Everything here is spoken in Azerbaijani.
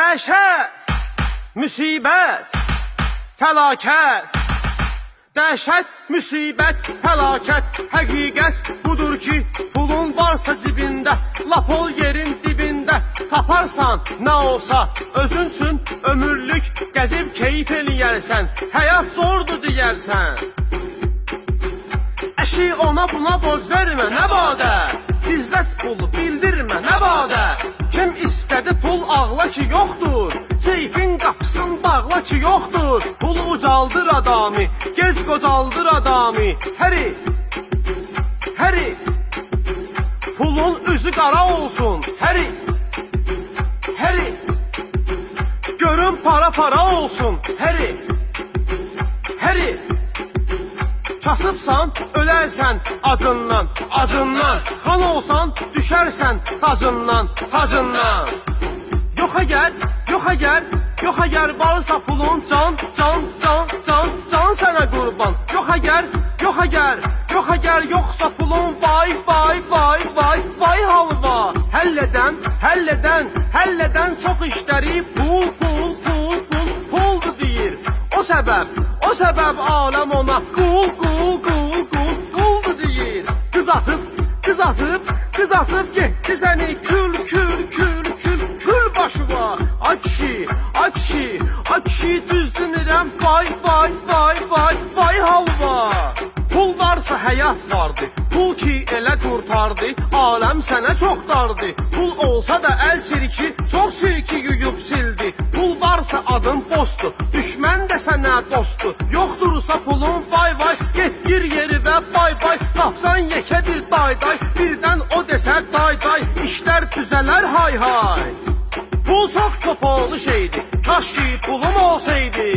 Dəhşət, müsibət, fəlakət. Dəhşət, müsibət, fəlakət. Həqiqət budur ki, pulun varsa cibində, lap ol yerin dibində. Taparsan nə olsa özün üçün ömürlük gəzib keyif eləyərsən. Həyat zordur deyərsən. Əşi ona buna borc vermə nə badə, İzzət pulu bildirmə nə badə. Kim istədi pul ağla ki yoxdur, seyfin qapısın bağla ki yoxdur. Pul ucaldır adamı, gec qocaldır adamı. Həri, pulun üzü qara olsun. Həri, görün para olsun. Həri, kasıbsan, ölərsən acından. Xan olsan, düşərsən tacından. Yox əgər varsa pulun, can sənə qurban. Yox əgər yoxsa pulun, vay halva. Həllədən çox işləri puldur deyir. O səbəb aləm ona quldur deyir. Qızatıb getdi səni kül başıva. Ay kişi düzdün irəm, vay halva. Pul varsa həyat vardı, pul ki elə qurtardı, aləm sənə çox dardı. Pul olsa da əl çirki, çox çirki yuyub sildi. Pul varsa adın postdur, düşmən də sənə dostdur. Yoxdursa pulun, vay, get gir yeri və bay. Tapsan yekə bir day, birdən o desə day, işlər düzələr hay. Pul çox köpoğlu şeydi, kaş ki pulum olsaydı.